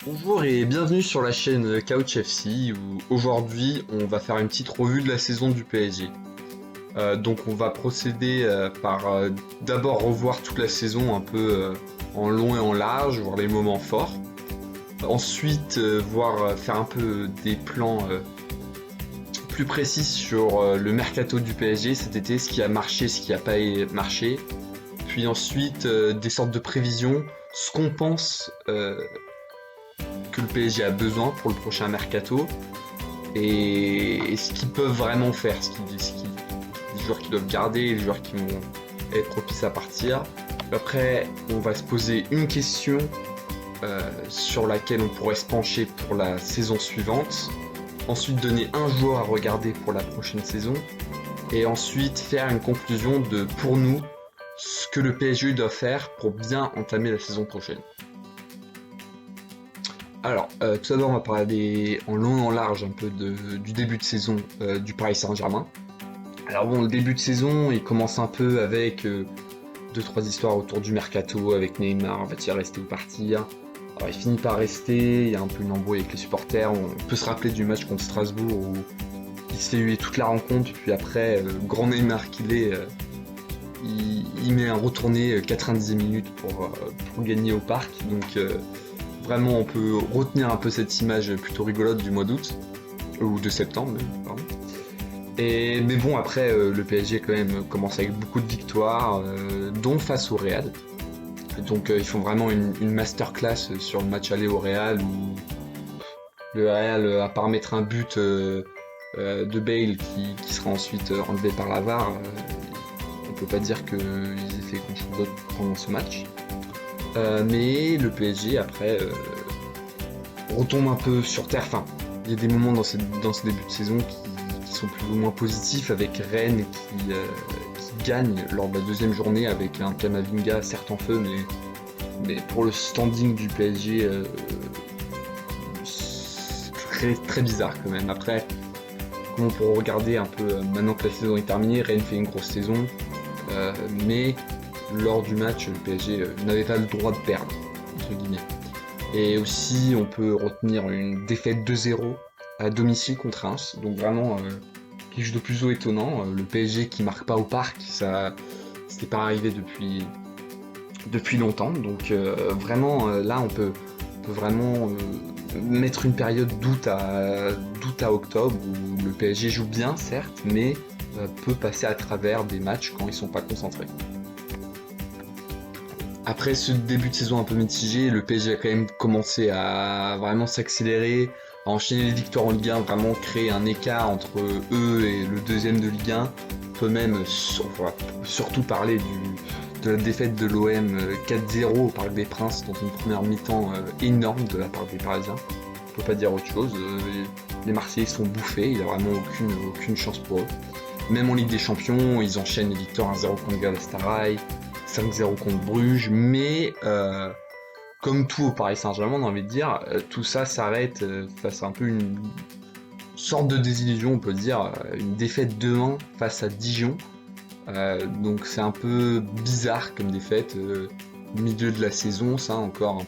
Bonjour et bienvenue sur la chaîne Couch FC où aujourd'hui on va faire une petite revue de la saison du PSG. Donc on va procéder par d'abord revoir toute la saison un peu en long et en large, voir les moments forts. Ensuite faire un peu des plans plus précis sur le mercato du PSG cet été, ce qui a marché, ce qui n'a pas marché. Puis ensuite des sortes de prévisions, ce qu'on pense que le PSG a besoin pour le prochain mercato et ce qu'ils peuvent vraiment faire, les joueurs qu'ils doivent garder, les joueurs qui vont être propices à partir. Après, on va se poser une question sur laquelle on pourrait se pencher pour la saison suivante. Ensuite, donner un joueur à regarder pour la prochaine saison. Et ensuite, faire une conclusion de, pour nous, ce que le PSG doit faire pour bien entamer la saison prochaine. Alors, tout d'abord, on va parler en long et en large un peu du début de saison du Paris Saint-Germain. Alors bon, le début de saison, il commence un peu avec 2-3 histoires autour du mercato, avec Neymar, va-t-il rester ou partir? Alors il finit par rester, il y a un peu une embrouille avec les supporters, on peut se rappeler du match contre Strasbourg où il se fait huer toute la rencontre, puis après, grand Neymar qu'il est, il met un retourné 90 minutes pour gagner au parc, donc vraiment on peut retenir un peu cette image plutôt rigolote du mois d'août, ou de septembre même, pardon. Mais bon, après, le PSG quand même commence avec beaucoup de victoires, dont face au Real. Donc ils font vraiment une masterclass sur le match aller au Real, où le Real, à part mettre un but de Bale qui sera ensuite enlevé par la VAR, on peut pas dire qu'ils aient fait grand chose d'autre pendant ce match. Mais le PSG après retombe un peu sur terre. Enfin, il y a des moments dans ce début de saison qui sont plus ou moins positifs, avec Rennes qui gagne lors de la deuxième journée avec un Camavinga certes en feu, mais pour le standing du PSG, c'est très, très bizarre quand même. Après, comment on peut regarder un peu maintenant que la saison est terminée, Rennes fait une grosse saison, mais lors du match, le PSG n'avait pas le droit de perdre, entre guillemets. Et aussi, on peut retenir une défaite 2-0 à domicile contre Reims, donc vraiment quelque chose de plutôt étonnant. Le PSG qui marque pas au parc, ça c'était pas arrivé depuis longtemps, donc vraiment là on peut vraiment mettre une période d'août à octobre où le PSG joue bien certes, mais peut passer à travers des matchs quand ils sont pas concentrés. Après ce début de saison un peu mitigé, le PSG a quand même commencé à vraiment s'accélérer, à enchaîner les victoires en Ligue 1, vraiment créer un écart entre eux et le deuxième de Ligue 1. On peut même surtout parler de la défaite de l'OM 4-0 au Parc des Princes dans une première mi-temps énorme de la part des Parisiens. On peut pas dire autre chose, les Marseillais sont bouffés, il n'y a vraiment aucune chance pour eux. Même en Ligue des Champions, ils enchaînent les victoires 1-0 contre Galatasaray, 5-0 contre Bruges, mais comme tout au Paris Saint-Germain, on a envie de dire, tout ça s'arrête face à un peu une sorte de désillusion, on peut dire, une défaite 2-1 face à Dijon. Donc c'est un peu bizarre comme défaite, milieu de la saison, ça encore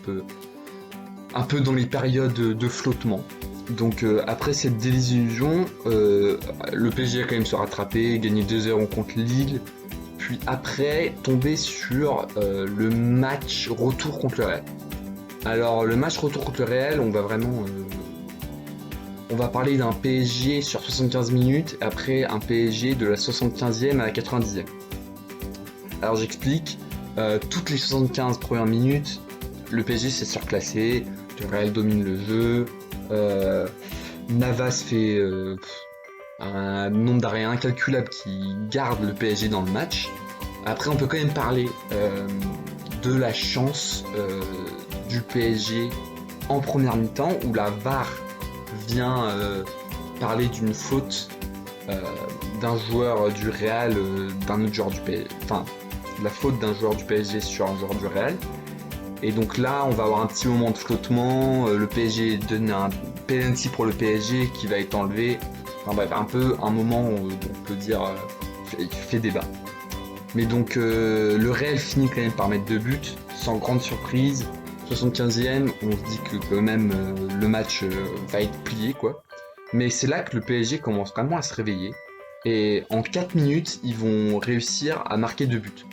un peu dans les périodes de flottement. Donc après cette désillusion, le PSG a quand même se rattraper, gagné 2-0 contre Lille, puis après tomber sur le match retour contre le Real. Alors le match retour contre le Real, on va parler d'un PSG sur 75 minutes, après un PSG de la 75e à la 90e. Alors j'explique, toutes les 75 premières minutes, le PSG s'est surclassé, le Real domine le jeu, Navas fait un nombre d'arrêts incalculable qui garde le PSG dans le match. Après on peut quand même parler de la chance du PSG en première mi-temps où la VAR vient parler d'une faute d'un joueur du Real, d'un autre joueur du PSG, enfin la faute d'un joueur du PSG sur un joueur du Real. Et donc là, on va avoir un petit moment de flottement, le PSG donne un penalty pour le PSG qui va être enlevé. Enfin bref, un peu un moment où on peut dire fait débat. Mais donc le Real finit quand même par mettre 2 buts, sans grande surprise, 75e, on se dit que quand même le match va être plié, quoi. Mais c'est là que le PSG commence vraiment à se réveiller. Et en 4 minutes, ils vont réussir à marquer 2 buts.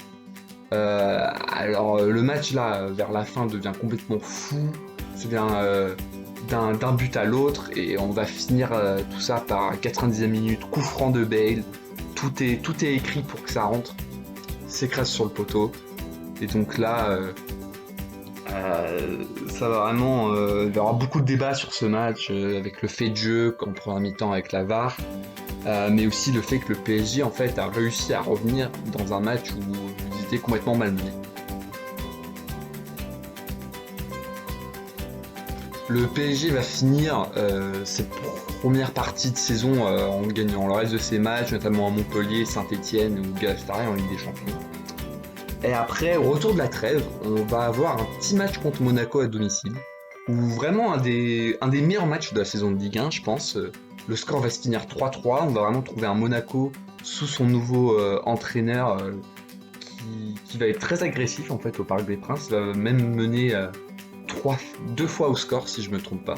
Alors le match là, vers la fin, devient complètement fou. Ça vient d'un but à l'autre et on va finir tout ça par 90e minute, coup franc de Bale. Tout est écrit pour que ça rentre. S'écrase sur le poteau. Et donc là, ça va vraiment... il va y avoir beaucoup de débats sur ce match, avec le fait de jeu, en première mi-temps avec la VAR. Mais aussi le fait que le PSG en fait a réussi à revenir dans un match où ils étaient complètement malmenés. Le PSG va finir ses premières parties de saison en gagnant le reste de ses matchs, notamment à Montpellier, Saint-Etienne ou Galatasaray en Ligue des Champions. Et après, au retour de la trêve, on va avoir un petit match contre Monaco à domicile, où vraiment un des meilleurs matchs de la saison de Ligue 1, je pense. Le score va se finir 3-3, on va vraiment trouver un Monaco sous son nouveau entraîneur qui va être très agressif en fait au Parc des Princes, va même mener 2 fois au score si je me trompe pas.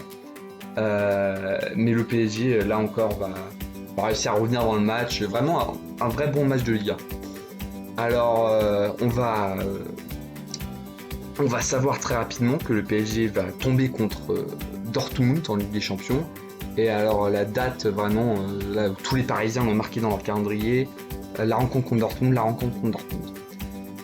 Mais le PSG là encore va réussir à revenir dans le match, vraiment un vrai bon match de Liga. Alors on va savoir très rapidement que le PSG va tomber contre Dortmund en Ligue des Champions. Et alors la date vraiment, là où tous les Parisiens l'ont marqué dans leur calendrier, la rencontre contre Dortmund.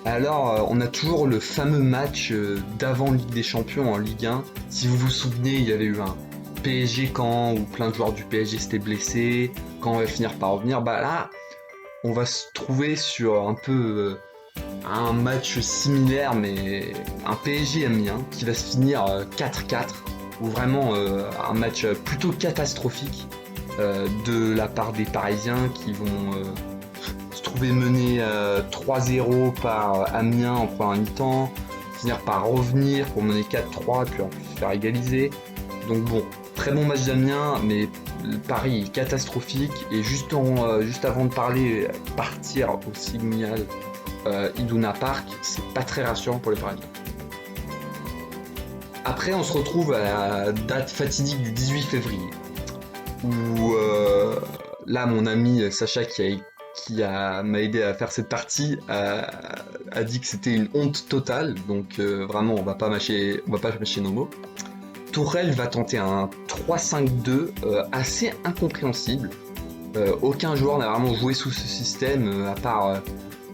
Alors on a toujours le fameux match d'avant Ligue des Champions en Ligue 1. Si vous vous souvenez, il y avait eu un PSG-Caen où plein de joueurs du PSG s'étaient blessés, Caen va finir par revenir. Bah là, on va se trouver sur un peu un match similaire, mais un PSG-Amiens qui va se finir 4-4. Ou vraiment un match plutôt catastrophique de la part des Parisiens qui vont se trouver menés 3-0 par Amiens en première mi-temps, finir par revenir pour mener 4-3 puis en plus se faire égaliser. Donc bon, très bon match d'Amiens, mais Paris est catastrophique. Et juste avant de partir au Signal Iduna Park, c'est pas très rassurant pour les Parisiens. Après, on se retrouve à la date fatidique du 18 février, où là, mon ami Sacha, qui m'a aidé à faire cette partie, a dit que c'était une honte totale. Donc vraiment, on va pas mâcher nos mots. Tourelle va tenter un 3-5-2 assez incompréhensible. Aucun joueur n'a vraiment joué sous ce système, à part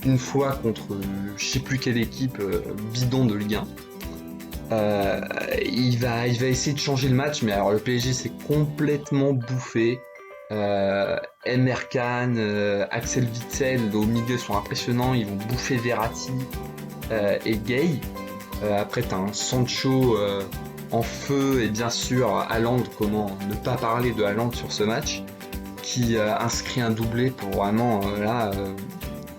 une fois contre je sais plus quelle équipe bidon de Ligue 1. Il va essayer de changer le match, mais alors le PSG s'est complètement bouffé. Emre Can, Axel Witsel au milieu sont impressionnants, ils vont bouffer Verratti et Gay. Après t'as un Sancho en feu et bien sûr Haaland, comment ne pas parler de Haaland sur ce match, qui inscrit un doublé pour vraiment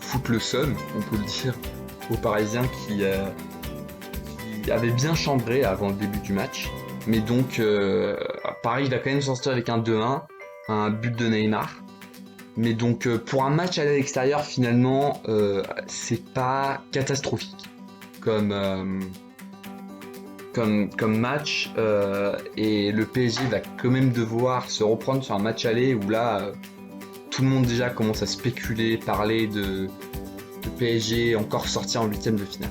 foutre le seum, on peut le dire, aux Parisiens qui avait bien chambré avant le début du match. Mais donc Paris va quand même s'en sortir avec un 2-1, un but de Neymar. Mais donc pour un match à l'extérieur, finalement c'est pas catastrophique comme match, et le PSG va quand même devoir se reprendre sur un match aller où là tout le monde déjà commence à spéculer, parler de PSG encore sortir en 8ème de finale.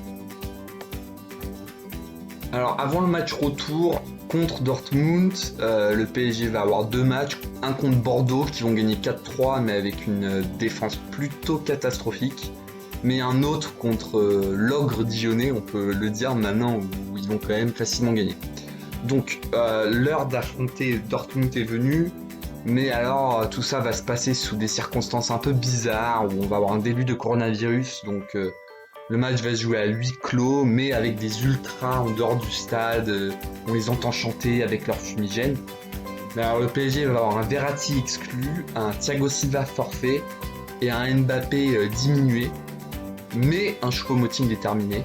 Alors avant le match retour contre Dortmund, le PSG va avoir 2 matchs, un contre Bordeaux qui vont gagner 4-3 mais avec une défense plutôt catastrophique, mais un autre contre l'ogre dijonnais, on peut le dire maintenant, où ils vont quand même facilement gagner. Donc l'heure d'affronter Dortmund est venue, mais alors tout ça va se passer sous des circonstances un peu bizarres, où on va avoir un début de coronavirus, donc le match va se jouer à huis clos, mais avec des ultras en dehors du stade, on les entend chanter avec leur fumigène. Mais alors le PSG va avoir un Verratti exclu, un Thiago Silva forfait et un Mbappé diminué, mais un Choupo-Moting déterminé.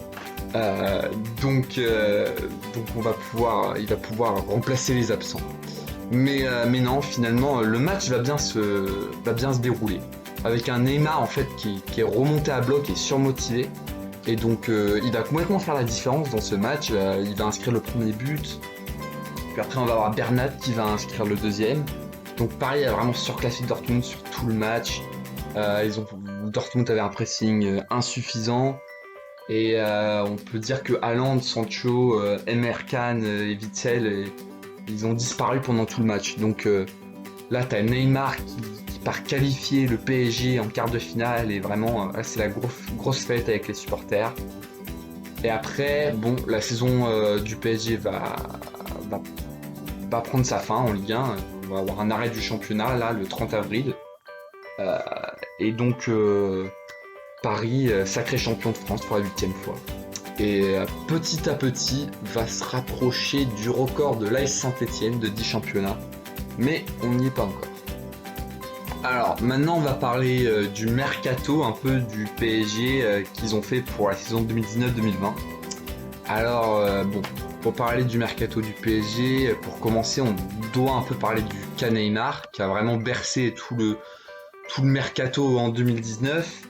Donc il va pouvoir remplacer les absents. Mais non, finalement, le match va bien se dérouler. Avec un Neymar en fait qui est remonté à bloc et surmotivé, Et donc il va complètement faire la différence dans ce match. Il va inscrire le premier but. Puis après on va avoir Bernat qui va inscrire le deuxième. Donc Paris a vraiment surclassé Dortmund sur tout le match. Dortmund avait un pressing insuffisant. Et on peut dire que Haaland, Sancho, Emre Can et Witsel, ils ont disparu pendant tout le match. Donc là, tu as Neymar qui part qualifier le PSG en quart de finale. Et vraiment, là, c'est la grosse fête avec les supporters. Et après, bon, la saison du PSG va prendre sa fin en Ligue 1. On va avoir un arrêt du championnat, là, le 30 avril. Et donc... Paris, sacré champion de France pour la 8e fois. Et petit à petit, va se rapprocher du record de l'AS Saint-Etienne de 10 championnats. Mais on n'y est pas encore. Alors, maintenant, on va parler du mercato, un peu du PSG qu'ils ont fait pour la saison 2019-2020. Alors, bon, pour parler du mercato du PSG, pour commencer, on doit un peu parler du cas Neymar, qui a vraiment bercé tout le mercato en 2019.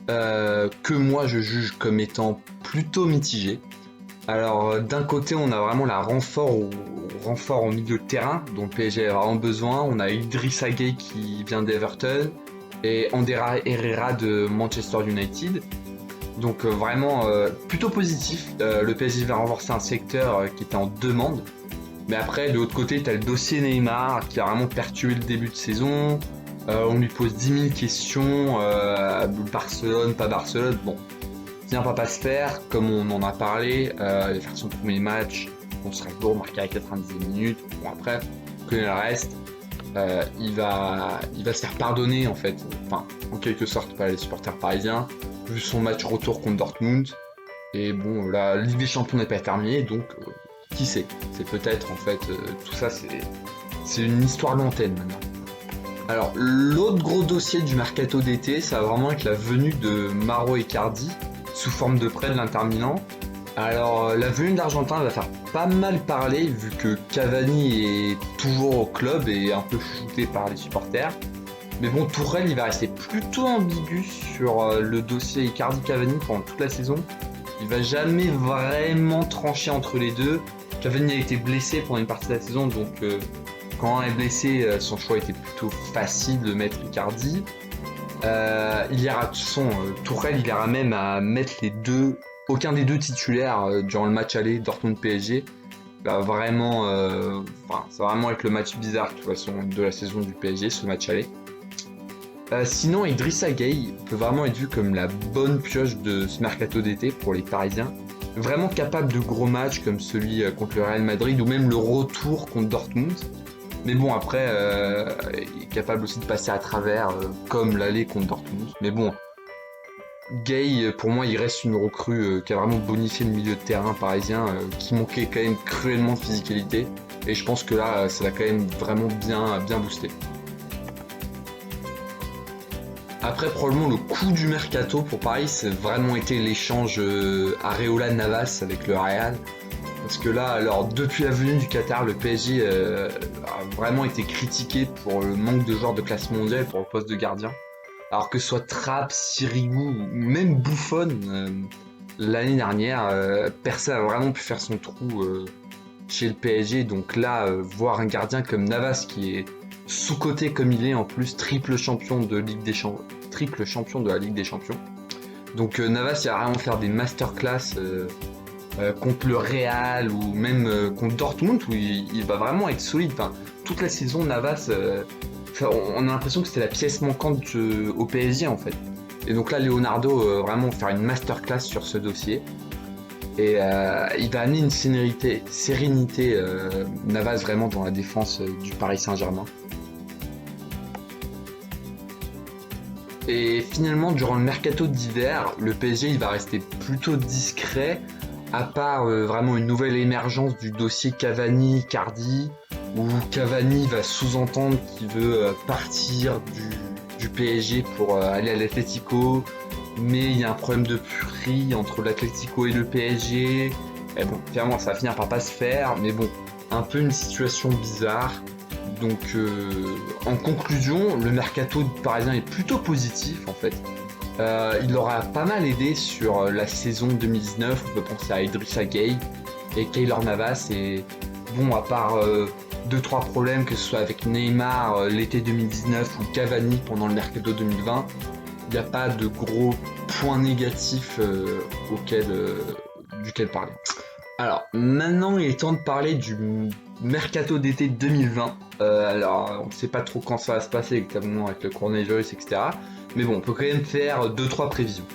Que moi je juge comme étant plutôt mitigé. Alors d'un côté on a vraiment la renfort au milieu de terrain dont le PSG a vraiment besoin. On a Idrissa Gueye qui vient d'Everton et Ander Herrera de Manchester United. Donc vraiment plutôt positif. Le PSG va renforcer un secteur qui était en demande. Mais après de l'autre côté tu as le dossier Neymar qui a vraiment perturbé le début de saison. On lui pose 10 000 questions, Barcelone, pas Barcelone, bon, vient pas se faire, comme on en a parlé, il va faire son premier match contre Strasbourg, marqué à 90 minutes, bon après, on connaît le reste, il va se faire pardonner en fait, enfin, en quelque sorte par les supporters parisiens, vu son match retour contre Dortmund, et bon, la Ligue des Champions n'est pas terminée, donc qui sait, c'est peut-être en fait, tout ça c'est une histoire lointaine maintenant. Alors, l'autre gros dossier du mercato d'été, ça va vraiment être la venue de Mauro Icardi, sous forme de prêt de l'Inter Milan. Alors, la venue d'Argentin va faire pas mal parler, vu que Cavani est toujours au club et un peu chouchouté par les supporters. Mais bon, Tourelle, il va rester plutôt ambigu sur le dossier Icardi-Cavani pendant toute la saison. Il va jamais vraiment trancher entre les deux. Cavani a été blessé pendant une partie de la saison, donc... quand un est blessé, son choix était plutôt facile de mettre Icardi. Tourelle, il ira même à mettre aucun des deux titulaires durant le match aller Dortmund-PSG. Ça va vraiment être le match bizarre de toute façon de la saison du PSG, ce match aller. Sinon, Idrissa Gueye peut vraiment être vu comme la bonne pioche de ce mercato d'été pour les Parisiens. Vraiment capable de gros matchs comme celui contre le Real Madrid ou même le retour contre Dortmund. Mais bon, après, il est capable aussi de passer à travers, comme l'aller contre Dortmund. Mais bon, Gueye, pour moi, il reste une recrue qui a vraiment bonifié le milieu de terrain parisien, qui manquait quand même cruellement de physicalité. Et je pense que là, ça l'a quand même vraiment bien boosté. Après, probablement, le coup du mercato pour Paris, c'est vraiment été l'échange Areola-Navas avec le Real. Parce que là, alors depuis la venue du Qatar, le PSG a vraiment été critiqué pour le manque de joueurs de classe mondiale pour le poste de gardien. Alors que ce soit Trapp, Sirigu ou même Buffon, l'année dernière, personne n'a vraiment pu faire son trou chez le PSG. Donc là, voir un gardien comme Navas qui est sous-coté comme il est, en plus triple champion de la Ligue des Champions. Donc Navas, il va vraiment faire des masterclass contre le Real ou même contre Dortmund où il va vraiment être solide. Enfin, toute la saison, Navas, on a l'impression que c'était la pièce manquante au PSG en fait. Et donc là, Leonardo vraiment faire une masterclass sur ce dossier. Et il va amener une sérénité Navas vraiment dans la défense du Paris Saint-Germain. Et finalement, durant le mercato d'hiver, le PSG il va rester plutôt discret. À part vraiment une nouvelle émergence du dossier Cavani-Icardi, où Cavani va sous-entendre qu'il veut partir du PSG pour aller à l'Atlético, mais il y a un problème de prix entre l'Atlético et le PSG. Et bon, clairement, ça va finir par pas se faire, mais bon, un peu une situation bizarre. Donc, en conclusion, le mercato parisien est plutôt positif en fait. Il aura pas mal aidé sur la saison 2019. On peut penser à Idrissa Gueye et Keylor Navas. Et bon, à part 2-3 problèmes, que ce soit avec Neymar l'été 2019 ou Cavani pendant le mercato 2020, il n'y a pas de gros points négatifs duquel parler. Alors, maintenant, il est temps de parler du mercato d'été 2020. Alors, on ne sait pas trop quand ça va se passer, exactement avec le coronavirus, etc. Mais bon, on peut quand même faire 2-3 prévisions.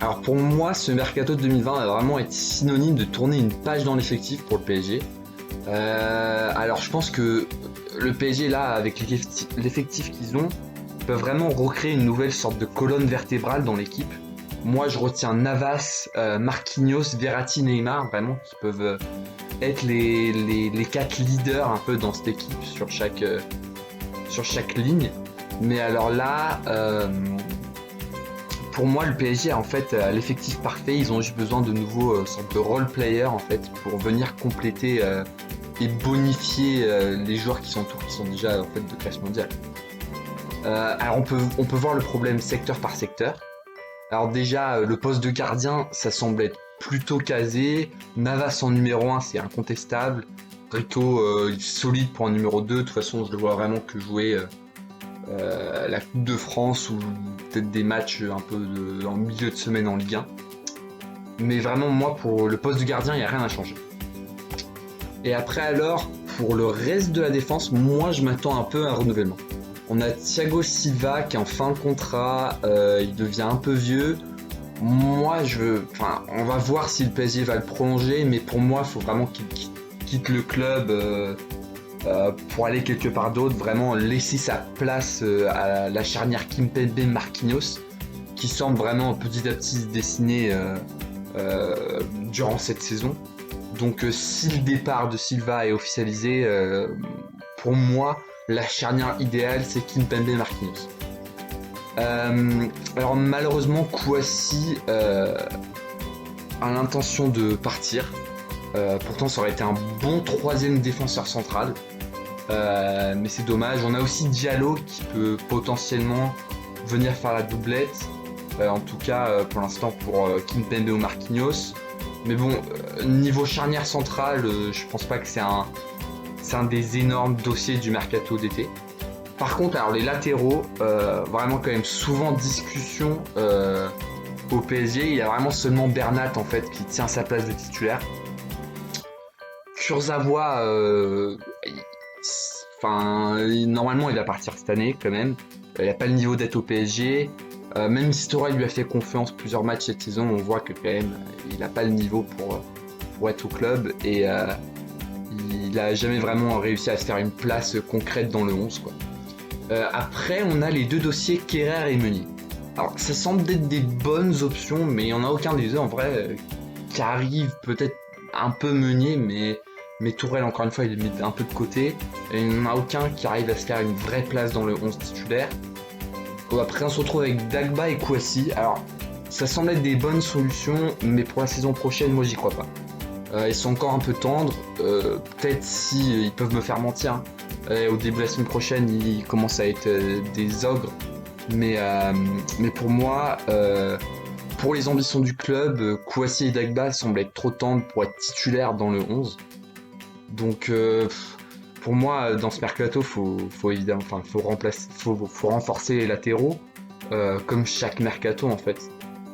Alors, pour moi, ce mercato de 2020 va vraiment être synonyme de tourner une page dans l'effectif pour le PSG. Alors, je pense que le PSG, là, avec l'effectif qu'ils ont, peuvent vraiment recréer une nouvelle sorte de colonne vertébrale dans l'équipe. Moi, je retiens Navas, Marquinhos, Verratti, Neymar, vraiment, qui peuvent être les 4 leaders un peu dans cette équipe sur chaque ligne. Mais alors là, pour moi, le PSG a en fait l'effectif parfait. Ils ont juste besoin de nouveaux sortes de role players en fait pour venir compléter et bonifier les joueurs qui sont autour, qui sont déjà en fait de classe mondiale. Alors on peut voir le problème secteur par secteur. Alors déjà, le poste de gardien, ça semble être plutôt casé. Navas en numéro 1, c'est incontestable. Rico, solide pour un numéro 2. De toute façon, je le vois vraiment que jouer la Coupe de France ou peut-être des matchs un peu en milieu de semaine en Ligue 1. Mais vraiment, moi, pour le poste de gardien, il n'y a rien à changer. Et après, alors, pour le reste de la défense, moi, je m'attends un peu à un renouvellement. On a Thiago Silva qui est en fin de contrat, il devient un peu vieux. Moi, on va voir si le PSG va le prolonger, mais pour moi, il faut vraiment qu'il quitte le club pour aller quelque part d'autre. Vraiment laisser sa place à la charnière Kimpembe-Marquinhos, qui semble vraiment petit à petit se dessiner durant cette saison. Donc, si le départ de Silva est officialisé, pour moi, la charnière idéale, c'est Kimpembe et Marquinhos. Alors malheureusement, Kouassi a l'intention de partir. Pourtant, ça aurait été un bon troisième défenseur central. Mais c'est dommage. On a aussi Diallo qui peut potentiellement venir faire la doublette. En tout cas, pour l'instant, pour Kimpembe ou Marquinhos. Mais bon, niveau charnière centrale, je pense pas que c'est un des énormes dossiers du mercato d'été. Par contre, alors les latéraux, vraiment quand même souvent discussion au PSG. Il y a vraiment seulement Bernat en fait qui tient sa place de titulaire. Kurzawa, normalement il va partir cette année quand même. Il n'a pas le niveau d'être au PSG. Même si Tourelle lui a fait confiance plusieurs matchs cette saison, on voit que quand même il n'a pas le niveau pour être au club et il n'a jamais vraiment réussi à se faire une place concrète dans le 11 quoi. Après, on a les deux dossiers Kerrer et Meunier. Alors, ça semble être des bonnes options, mais il n'y en a aucun des deux en vrai qui arrive. Peut-être un peu Meunier, mais Tourelle, encore une fois, il est mis un peu de côté. Et il n'y en a aucun qui arrive à se faire une vraie place dans le 11 titulaire. Après, on se retrouve avec Dagba et Kouassi. Alors, ça semble être des bonnes solutions, mais pour la saison prochaine, moi, j'y crois pas. Ils sont encore un peu tendres. Peut-être si ils peuvent me faire mentir. Au début de la semaine prochaine, ils commencent à être des ogres. Mais pour moi, pour les ambitions du club, Kouassi et Dagba semblent être trop tendres pour être titulaires dans le 11. Donc, pour moi, dans ce mercato, faut renforcer les latéraux, comme chaque mercato en fait.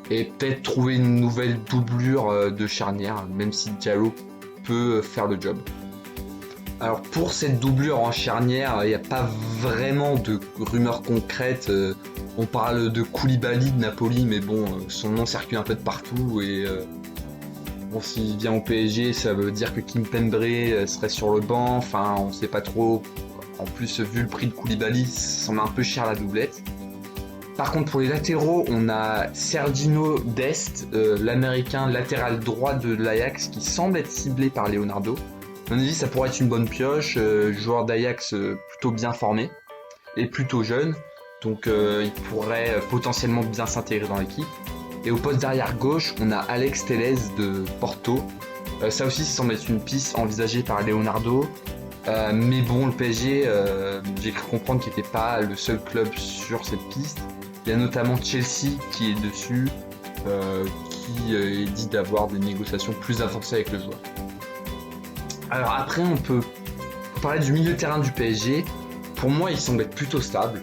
Et peut-être trouver une nouvelle doublure de charnière, même si Diallo peut faire le job. Alors pour cette doublure en charnière, il n'y a pas vraiment de rumeurs concrètes. On parle de Koulibaly de Napoli, mais bon, son nom circule un peu de partout. Et bon, s'il vient au PSG, ça veut dire que Kimpembe serait sur le banc. Enfin, on ne sait pas trop. En plus, vu le prix de Koulibaly, ça semble un peu cher la doublette. Par contre, pour les latéraux, on a Sergino Dest, l'américain latéral droit de l'Ajax, qui semble être ciblé par Leonardo. À mon avis, ça pourrait être une bonne pioche, joueur d'Ajax plutôt bien formé et plutôt jeune, donc il pourrait potentiellement bien s'intégrer dans l'équipe. Et au poste d'arrière gauche, on a Alex Telles de Porto. Ça aussi, ça semble être une piste envisagée par Leonardo, mais bon, le PSG, j'ai cru comprendre qu'il n'était pas le seul club sur cette piste. Il y a notamment Chelsea qui est dessus, qui est dit d'avoir des négociations plus avancées avec le joueur. Alors après, on peut parler du milieu de terrain du PSG. Pour moi, il semble être plutôt stable.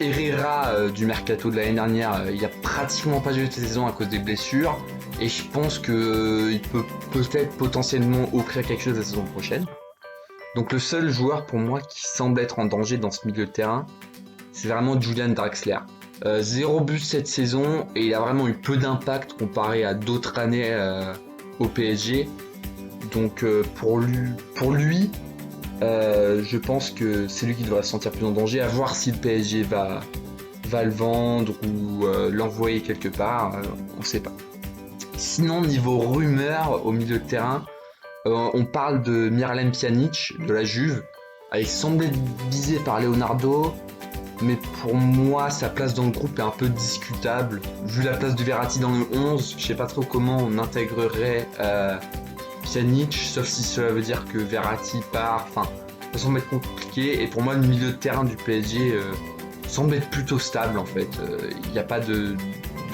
Herrera du mercato de l'année dernière, il a pratiquement pas joué cette saison à cause des blessures. Et je pense qu'il peut peut-être potentiellement offrir quelque chose la saison prochaine. Donc le seul joueur pour moi qui semble être en danger dans ce milieu de terrain, c'est vraiment Julian Draxler. 0 but cette saison et il a vraiment eu peu d'impact comparé à d'autres années au PSG. Donc pour lui, je pense que c'est lui qui devrait se sentir plus en danger. À voir si le PSG va le vendre ou l'envoyer quelque part, on ne sait pas. Sinon, niveau rumeur au milieu de terrain, on parle de Miralem Pjanic de la Juve. Il semble être visé par Leonardo, mais pour moi, sa place dans le groupe est un peu discutable. Vu la place de Verratti dans le 11, je sais pas trop comment on intégrerait Pjanic, sauf si cela veut dire que Verratti part. Enfin, ça semble être compliqué. Et pour moi, le milieu de terrain du PSG semble être plutôt stable en fait. Il n'y a pas de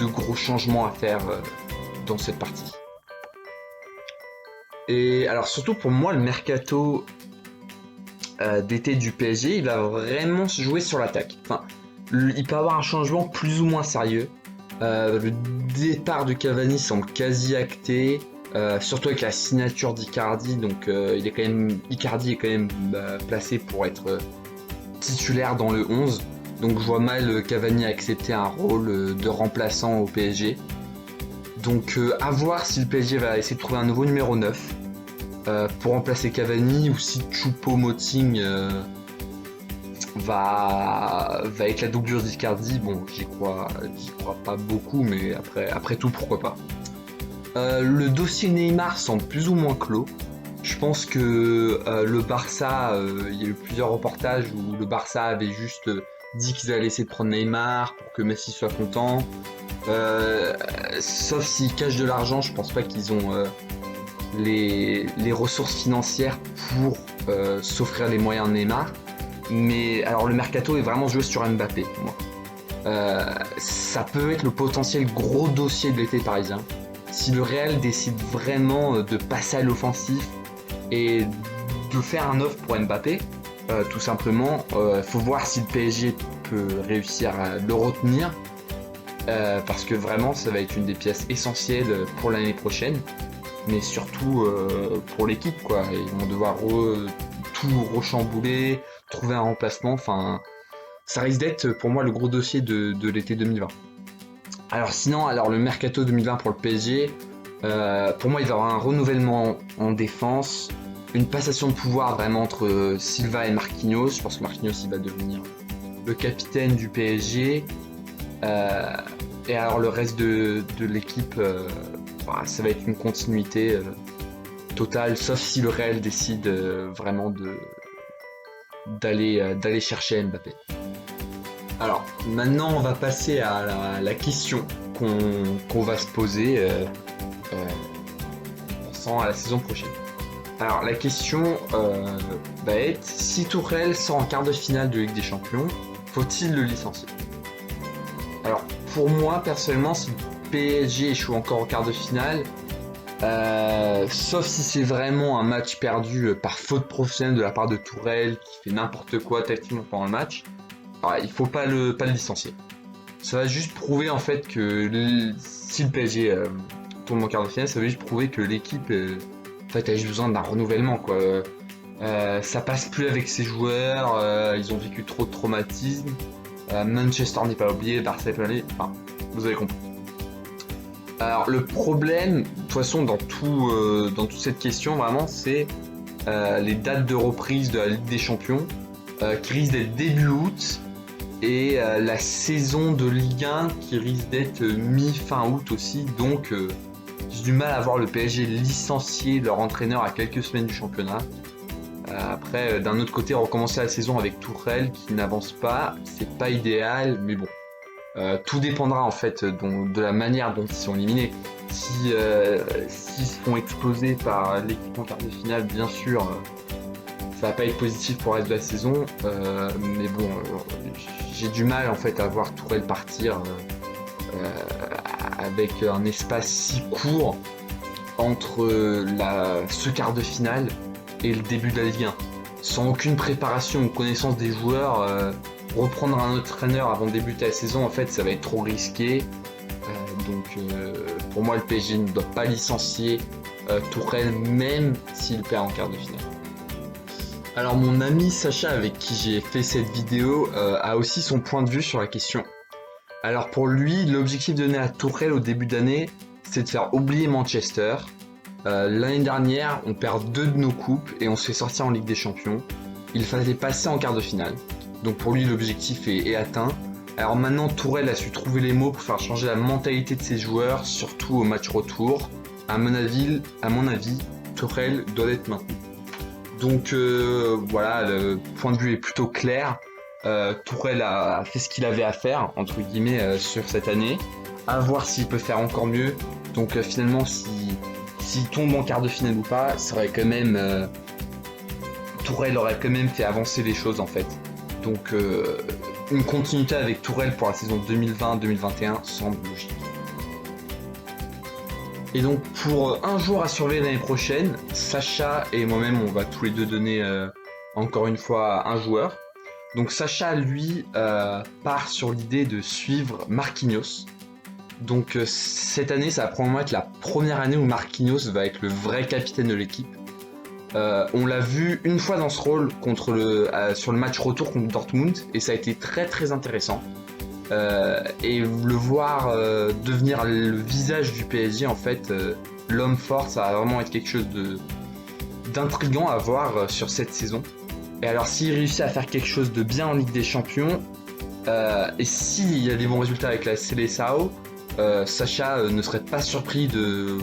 gros changements à faire dans cette partie. Et alors surtout pour moi, le mercato d'été du PSG, il va vraiment se jouer sur l'attaque. Enfin, il peut avoir un changement plus ou moins sérieux. Le départ de Cavani semble quasi acté, surtout avec la signature d'Icardi. Donc, Icardi est quand même placé pour être titulaire dans le 11. Donc, je vois mal Cavani accepter un rôle de remplaçant au PSG. Donc, à voir si le PSG va essayer de trouver un nouveau numéro 9. Pour remplacer Cavani ou si Choupo-Moting va être la doublure d'Icardi. Bon, j'y crois pas beaucoup, mais après tout, pourquoi pas. Le dossier Neymar semble plus ou moins clos. Je pense que le Barça, il y a eu plusieurs reportages où le Barça avait juste dit qu'ils allaient essayer de prendre Neymar pour que Messi soit content. Sauf s'ils cachent de l'argent, je pense pas qu'ils ont les ressources financières pour s'offrir les moyens de Neymar. Mais alors le mercato est vraiment joué sur Mbappé pour moi. Ça peut être le potentiel gros dossier de l'été parisien. Si le Real décide vraiment de passer à l'offensif et de faire un offre pour Mbappé, tout simplement, faut voir si le PSG peut réussir à le retenir. Parce que vraiment ça va être une des pièces essentielles pour l'année prochaine, mais surtout pour l'équipe quoi. Ils vont devoir tout rechambouler, trouver un remplacement, enfin ça risque d'être pour moi le gros dossier de l'été 2020. Alors sinon, le mercato 2020 pour le PSG, pour moi il va y avoir un renouvellement en défense, une passation de pouvoir vraiment entre Silva et Marquinhos. Je pense que Marquinhos il va devenir le capitaine du PSG. Et alors le reste de l'équipe, ça va être une continuité totale, sauf si le Real décide vraiment d'aller chercher Mbappé. Alors maintenant on va passer à la question qu'on va se poser pensant à la saison prochaine. Alors la question va être, si Tourelle sort en quart de finale de Ligue des Champions, faut-il le licencier ? Alors pour moi personnellement, si le PSG échoue encore en quart de finale, sauf si c'est vraiment un match perdu par faute professionnelle de la part de Tourelle qui fait n'importe quoi tactiquement pendant le match, alors, il faut pas le licencier. Ça va juste prouver en fait que si le PSG tourne en quart de finale, ça va juste prouver que l'équipe en fait, a juste besoin d'un renouvellement quoi. Ça passe plus avec ses joueurs, ils ont vécu trop de traumatismes. Manchester n'est pas oublié, Barça n'est pas oublié, enfin, vous avez compris. Alors le problème, de toute façon, dans toute cette question, vraiment, c'est les dates de reprise de la Ligue des Champions qui risquent d'être début août et la saison de Ligue 1 qui risque d'être mi-fin août aussi. Donc j'ai du mal à voir le PSG licencier leur entraîneur à quelques semaines du championnat. Après, d'un autre côté, recommencer la saison avec Tourelle qui n'avance pas, c'est pas idéal, mais bon. Tout dépendra en fait de la manière dont ils sont éliminés. S'ils se font exploser par l'équipe en quart de finale, bien sûr, ça va pas être positif pour le reste de la saison. Mais bon, j'ai du mal en fait à voir Tourelle partir avec un espace si court entre ce quart de finale et le début de la Ligue 1. Sans aucune préparation ou connaissance des joueurs, reprendre un autre entraîneur avant de débuter la saison, en fait, ça va être trop risqué. Donc pour moi, le PSG ne doit pas licencier Tourelle, même s'il perd en quart de finale. Alors mon ami Sacha, avec qui j'ai fait cette vidéo, a aussi son point de vue sur la question. Alors pour lui, l'objectif donné à Tourelle au début d'année, c'est de faire oublier Manchester. L'année dernière, on perd 2 de nos coupes et on se fait sortir en Ligue des Champions. Il fallait passer en quart de finale. Donc pour lui, l'objectif est atteint. Alors maintenant, Tourelle a su trouver les mots pour faire changer la mentalité de ses joueurs, surtout au match retour. À mon avis, Tourelle doit être maintenu. Donc voilà, le point de vue est plutôt clair. Tourelle a fait ce qu'il avait à faire, entre guillemets, sur cette année. À voir s'il peut faire encore mieux. Donc finalement, s'il tombe en quart de finale ou pas, ça aurait quand même... Tourelle aurait quand même fait avancer les choses en fait. Donc une continuité avec Tourelle pour la saison 2020-2021 semble logique. Et donc pour un joueur à surveiller l'année prochaine, Sacha et moi-même on va tous les deux donner encore une fois un joueur. Donc Sacha lui part sur l'idée de suivre Marquinhos. Donc cette année ça va probablement être la première année où Marquinhos va être le vrai capitaine de l'équipe. On l'a vu une fois dans ce rôle sur le match retour contre Dortmund et ça a été très très intéressant. Et le voir devenir le visage du PSG, en fait, l'homme fort, ça va vraiment être quelque chose d'intriguant à voir sur cette saison. Et alors s'il réussit à faire quelque chose de bien en Ligue des Champions, et s'il y a des bons résultats avec la Seleção, Sacha ne serait pas surpris de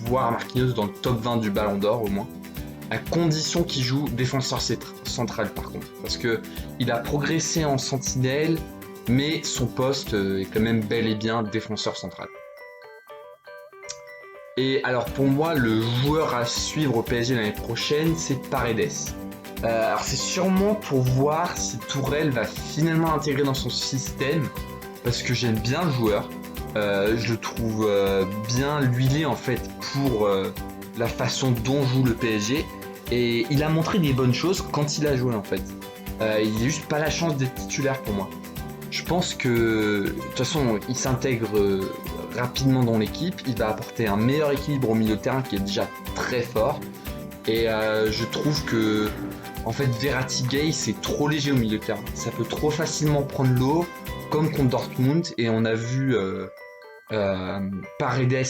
voir Marquinhos dans le top 20 du Ballon d'Or au moins, à condition qu'il joue défenseur central par contre, parce que il a progressé en sentinelle, mais son poste est quand même bel et bien défenseur central. Et alors pour moi, le joueur à suivre au PSG l'année prochaine, c'est Paredes. Alors c'est sûrement pour voir si Tourelle va finalement l'intégrer dans son système, parce que j'aime bien le joueur. Je le trouve bien huilé en fait pour la façon dont joue le PSG, et il a montré des bonnes choses quand il a joué en fait. Il n'a juste pas la chance d'être titulaire pour moi. Je pense que de toute façon il s'intègre rapidement dans l'équipe, il va apporter un meilleur équilibre au milieu de terrain qui est déjà très fort, et je trouve que en fait Verratti Gay c'est trop léger au milieu de terrain, ça peut trop facilement prendre l'eau comme contre Dortmund, et on a vu Paredes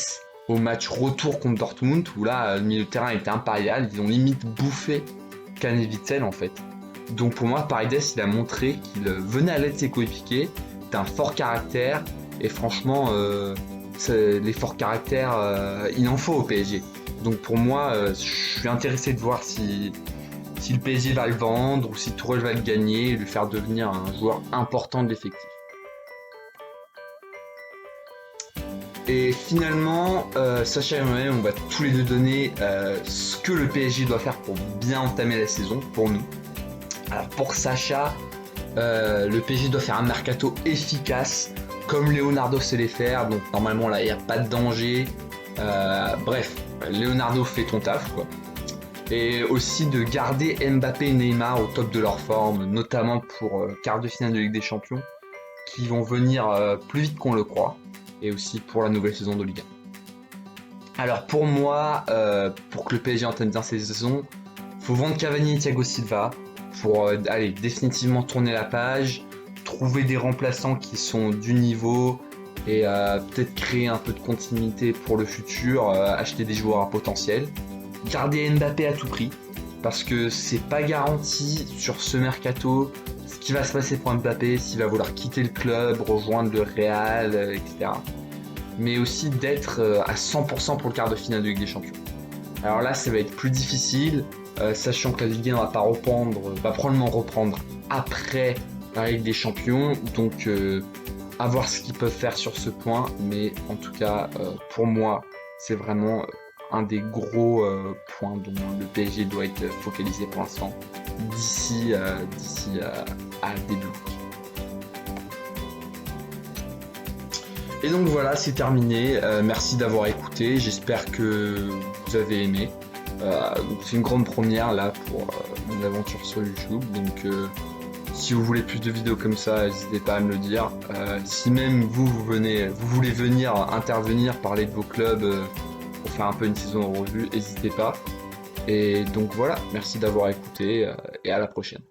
au match retour contre Dortmund où là le milieu de terrain était impérial, ils ont limite bouffé Kahn et Witsel en fait. Donc pour moi, Paredes, il a montré qu'il venait à l'aide de ses coéquipiers, d'un fort caractère, et franchement, les forts caractères, il en faut au PSG. Donc pour moi, je suis intéressé de voir si le PSG va le vendre, ou si Tourelle va le gagner, et lui faire devenir un joueur important de l'effectif. Et finalement, Sacha et moi-même, on va tous les deux donner ce que le PSG doit faire pour bien entamer la saison, pour nous. Alors pour Sacha, le PSG doit faire un mercato efficace, comme Leonardo sait les faire, donc normalement là il n'y a pas de danger. Bref, Leonardo fait ton taf quoi. Et aussi de garder Mbappé et Neymar au top de leur forme, notamment pour quart de finale de Ligue des Champions, qui vont venir plus vite qu'on le croit, et aussi pour la nouvelle saison de Ligue 1. Alors pour moi, pour que le PSG entame bien ses saisons, faut vendre Cavani et Thiago Silva, pour aller définitivement tourner la page, trouver des remplaçants qui sont du niveau, et peut-être créer un peu de continuité pour le futur, acheter des joueurs à potentiel, garder Mbappé à tout prix, parce que c'est pas garanti sur ce mercato ce qui va se passer pour Mbappé, s'il va vouloir quitter le club, rejoindre le Real, etc. Mais aussi d'être à 100% pour le quart de finale de Ligue des Champions. Alors là, ça va être plus difficile, sachant que la Ligue 1 va probablement reprendre après la Ligue des Champions, donc à voir ce qu'ils peuvent faire sur ce point, mais en tout cas, pour moi, c'est vraiment un des gros points dont le PSG doit être focalisé pour l'instant d'ici à début août. Et donc voilà, c'est terminé. Merci d'avoir écouté. J'espère que vous avez aimé. C'est une grande première là pour mon aventure sur YouTube. Donc si vous voulez plus de vidéos comme ça, n'hésitez pas à me le dire. Si même vous voulez venir intervenir, parler de vos clubs pour faire un peu une saison en revue, n'hésitez pas. Et donc voilà, merci d'avoir écouté et à la prochaine.